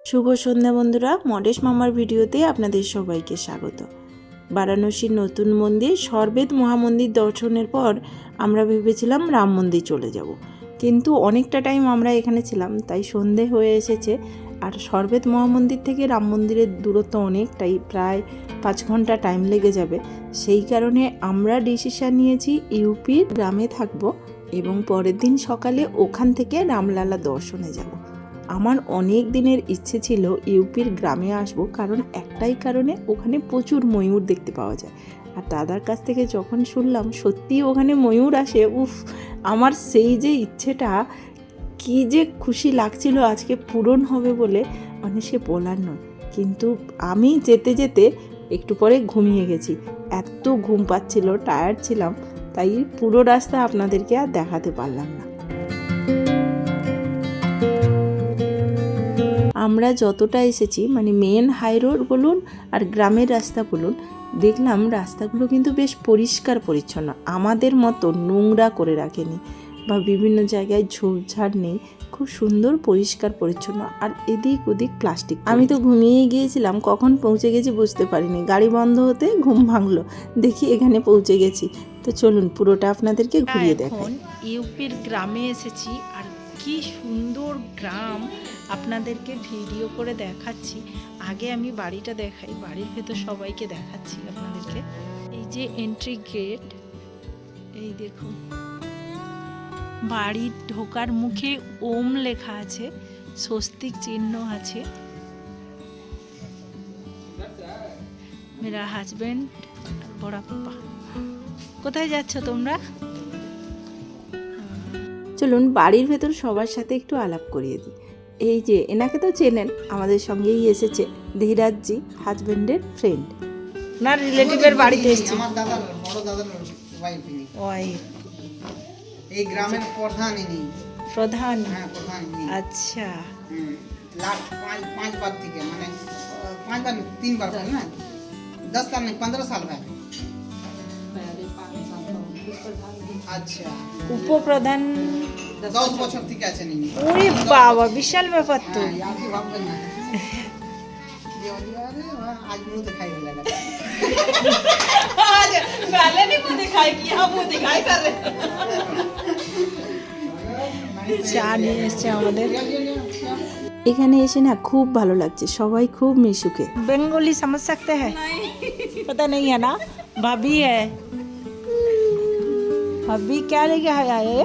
শুভ সন্ধ্যা বন্ধুরা, মডেশ মামার ভিডিওতে আপনাদের সবাইকে স্বাগত। বারাণসীর নতুন মন্দির সর্বেদ মহামন্দির দর্শনের পর আমরা ভেবেছিলাম রাম মন্দির চলে যাব, কিন্তু অনেকটা টাইম আমরা এখানে ছিলাম, তাই সন্ধে হয়ে এসেছে। আর সর্বেদ মহামন্দির থেকে রাম মন্দিরের দূরত্ব অনেকটাই, প্রায় 5 ঘন্টা টাইম লেগে যাবে। সেই কারণে আমরা ডিসিশন নিয়েছি ইউপির গ্রামে থাকব এবং পরের দিন সকালে ওখান থেকে রামলালা দর্শনে যাব। আমার অনেক দিনের ইচ্ছে ছিল ইউপির গ্রামে আসবো, কারণ একটাই কারণে, ওখানে প্রচুর ময়ূর দেখতে পাওয়া যায়। আর দাদার কাছ থেকে যখন শুনলাম সত্যিই ওখানে ময়ূর আসে, আমার সেই যে ইচ্ছেটা, কি যে খুশি লাগছিল আজকে পূরণ হবে বলে, মানে সে বলার নয়। কিন্তু আমি যেতে যেতে একটু পরে ঘুমিয়ে গেছি, এত ঘুম পাচ্ছিল, টায়ার্ড ছিলাম, তাই পুরো রাস্তা আপনাদেরকে আর দেখাতে পারলাম না। আমরা যতটা এসেছি, মানে মেন হাই রোড বলুন আর গ্রামের রাস্তা বলুন, দেখলাম রাস্তাগুলো কিন্তু বেশ পরিষ্কার পরিচ্ছন্ন, আমাদের মতো নোংরা করে রাখেনি বা বিভিন্ন জায়গায় ঝোপঝাড় নেই, খুব সুন্দর পরিষ্কার পরিচ্ছন্ন। আর এদিক ওদিক প্লাস্টিক। আমি তো ঘুমিয়ে গিয়েছিলাম, কখন পৌঁছে গেছি বুঝতে পারিনি, গাড়ি বন্ধ হতে ঘুম ভাঙলো, দেখি এখানে পৌঁছে গেছি। তো চলুন পুরোটা আপনাদেরকে ঘুরিয়ে দেখাই। ইউপির গ্রামে এসেছি, আর কি সুন্দর গ্রাম আপনাদেরকে ভিডিও করে দেখাচ্ছি। আগে আমি বাড়িটা দেখাই, বাড়ির ভেতর সবাইকে দেখাচ্ছি আপনাদেরকে। এই যে এন্ট্রি গেট, এই দেখুন, বাড়ির ঢোকার মুখে ওম লেখা আছে, স্বস্তিক চিহ্ন আছে। মেরা হাজবেন্ড বড় পাপা। কোথায় যাচ্ছ তোমরা? চলুন বাড়ির ভেতর সবার সাথে একটু আলাপ করিয়ে দিই। এই যে এনাকে তো চেনেন, আমাদের সঙ্গেই এসেছে, ধীরাজজি, হাজবেন্ডের ফ্রেন্ড। না, রিলেটিভের বাড়িতে এসেছে। আমার দাদার বড় দাদার ওয়াইফ ইনি। ওয়াইফ। এই গ্রামের প্রধান ইনি। প্রধান? হ্যাঁ, প্রধান ইনি। আচ্ছা। লাস্ট 5 বার থেকে, মানে 5 বার 3 বার করে না, 10 साल नहीं 15 साल में। আচ্ছা, উপপ্রধান 10 বছর থেকে আছেন ইনি। ওরে বাবা, বিশাল ব্যাপার তো। হ্যাঁ, আর কি ভাববেন না। ये अरे आज मुंह दिखाई नहीं लगा। आज पहले नहीं मुंह दिखाई किया, मुंह दिखाई कर रहे। চা নিয়ে এসছে আমাদের। এখানে এসে না খুব ভালো লাগছে, সবাই খুব মিশুকে। বেঙ্গলি समझ सकते हैं? पता नहीं है ना? भाभी है, भाभी क्या लेके आए?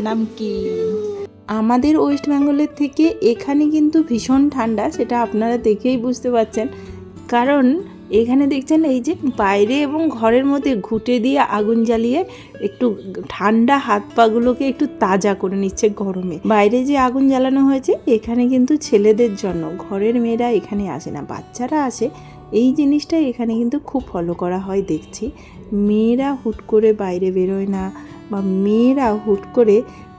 नमकीन। আমাদের ওয়েস্ট বেঙ্গলের থেকে এখানে কিন্তু ভীষণ ঠান্ডা, সেটা আপনারা দেখেই বুঝতে পারছেন, কারণ এখানে দেখছেন এই যে বাইরে এবং ঘরের মধ্যে ঘুঁটে দিয়ে আগুন জ্বালিয়ে একটু ঠান্ডা হাত পাগুলোকে একটু তাজা করে নিচ্ছে গরমে। বাইরে যে আগুন জ্বালানো হয়েছে এখানে কিন্তু ছেলেদের জন্য, ঘরের মেয়েরা এখানে আসে না, বাচ্চারা আসে। এই জিনিসটা এখানে কিন্তু খুব ফলো করা হয় দেখছি। মেয়েরা হুট করে বাইরে বেরোয় না, বা মেয়েরা হুট করে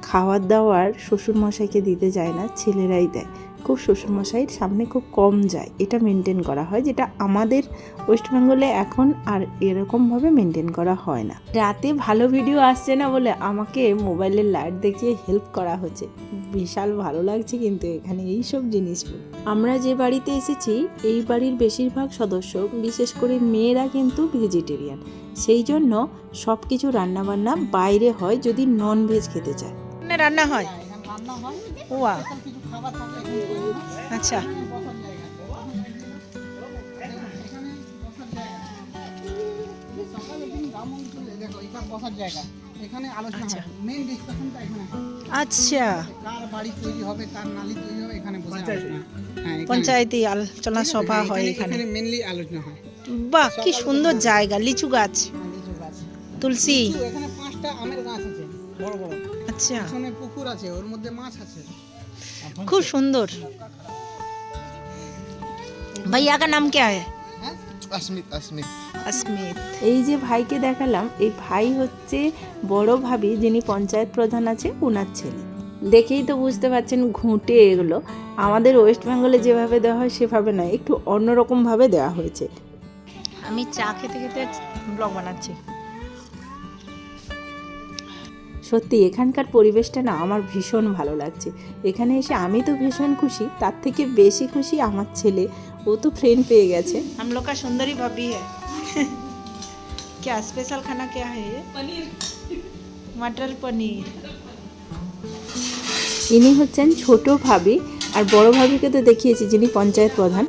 খাওয়ার দাওয়ার শ্বশুরমশাইকে দিতে যায় না, ছেলেরাই দেয়। খুব শ্বশুরমশাইয়ের সামনে খুব কম যায়, এটা মেনটেন করা হয়, যেটা আমাদের ওয়েস্ট বেঙ্গলে এখন আর এরকমভাবে মেনটেন করা হয় না। রাতে ভালো ভিডিও আসছে না বলে আমাকে মোবাইলের লাইট দেখিয়ে হেল্প করা হচ্ছে, বিশাল ভালো লাগছে কিন্তু এখানে এই সব জিনিসগুলো। আমরা যে বাড়িতে এসেছি এই বাড়ির বেশিরভাগ সদস্য, বিশেষ করে মেয়েরা কিন্তু ভেজিটেরিয়ান, সেই জন্য সব কিছু রান্নাবান্না বাইরে হয় যদি নন ভেজ খেতে চায়। রান্না হয়? রান্না হয়। ওয়া, কিছু খাবার থাকে আচ্ছা। এখানে আলোচনা হয়, মেইন ডিসকাশনটা এখানে হয়। আচ্ছা, কার বাড়ি তৈরি হবে, কার নালি তৈরি হবে, এখানে বসে আলোচনা। হ্যাঁ, পঞ্চায়েতি আলোচনা সভা হয় এখানে। এখানে মেইনলি আলোচনা হয়। বাহ, কি সুন্দর জায়গা, লিচু গাছ, লিচু গাছ, তুলসী। এখানে 5টা আমের গাছ আছে, বড় বড়। আচ্ছা, এখানে পুকুর আছে, ওর মধ্যে মাছ আছে, খুব সুন্দর। ভাইয়া কা নাম क्या है? अस्मित। এই যে ভাইকে দেখালাম, এই ভাই হচ্ছে বড় ভাবি, যিনি পঞ্চায়েত প্রধান আছে, ওনার ছেলে। দেখেই তো বুঝতে পারছেন ঘুঁটে এগুলো আমাদের ওয়েস্ট বেঙ্গলে যেভাবে দেওয়া হয় সেভাবে নয়, একটু অন্যরকমভাবে দেওয়া হয়েছে। আমি চা খেতে খেতে ব্লগ বানাচ্ছি। সত্যি এখানকার পরিবেশটা না আমার ভীষণ ভালো লাগছে। এখানে এসে আমি তো ভীষণ খুশি, তার থেকে বেশি খুশি আমার ছেলে, ও তো ফ্রেন্ড পেয়ে গেছে। हम लोग का सुंदरी भाभी है। क्या स्पेशल खाना क्या है ये? पनीर मटर पनीर। ইনি হচ্ছেন ছোট ভাবি, আর বড় ভাবিকে তো দেখিয়েছি যিনি পঞ্চায়েত প্রধান।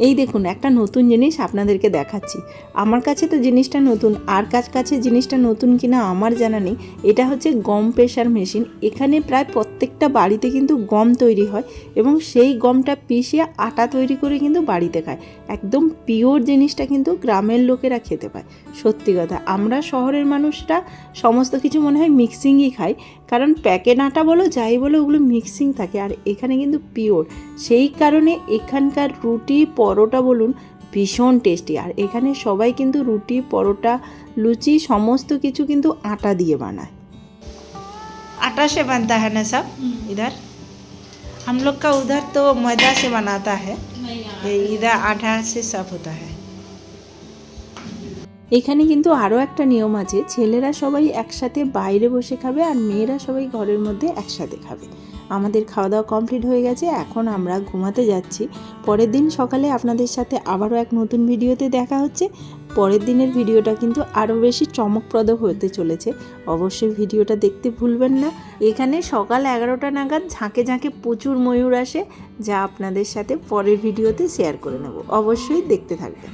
এই দেখুন একটা নতুন জিনিস আপনাদেরকে দেখাচ্ছি। আমার কাছে তো জিনিসটা নতুন, আর কাছে জিনিসটা নতুন কিনা আমার জানা নেই। এটা হচ্ছে গম পেশার মেশিন। এখানে প্রায় প্রত্যেকটা বাড়িতে কিন্তু গম তৈরি হয় এবং সেই গমটা পিষিয়ে আটা তৈরি করে কিন্তু বাড়িতে খায়। একদম পিওর জিনিসটা কিন্তু গ্রামের লোকেরা খেতে পায়। সত্যি কথা, আমরা শহরের মানুষরা সমস্ত কিছু মনে হয় মিক্সিংই খাই, কারণ প্যাকেট আটা বলো যাই বলো ওগুলো মিক্সিং থাকে, আর এখানে কিন্তু পিওর। সেই কারণে এখানকার রুটি পরোটা বলুন ভীষণ টেস্টি। আর এখানে সবাই কিন্তু রুটি পরোটা লুচি সমস্ত কিছু কিন্তু আটা দিয়ে বানায়। आटा से बनता है ना सब इधर? हम लोग का उधर तो मैदा से बनाता है, नहीं यार ये इधर आटा से सब होता है। এখানে কিন্তু আরও একটা নিয়ম আছে, ছেলেরা সবাই একসাথে বাইরে বসে খাবে আর মেয়েরা সবাই ঘরের মধ্যে একসাথে খাবে। আমাদের খাওয়া দাওয়া কমপ্লিট হয়ে গেছে, এখন আমরা ঘুমাতে যাচ্ছি। পরের দিন সকালে আপনাদের সাথে আবারও এক নতুন ভিডিওতে দেখা হচ্ছে। পরের দিনের ভিডিওটা কিন্তু আরও বেশি চমকপ্রদ হতে চলেছে, অবশ্যই ভিডিওটা দেখতে ভুলবেন না। এখানে সকাল 11টা নাগাদ ঝাঁকে ঝাঁকে প্রচুর ময়ূর আসে, যা আপনাদের সাথে পরের ভিডিওতে শেয়ার করে নেব, অবশ্যই দেখতে থাকবেন।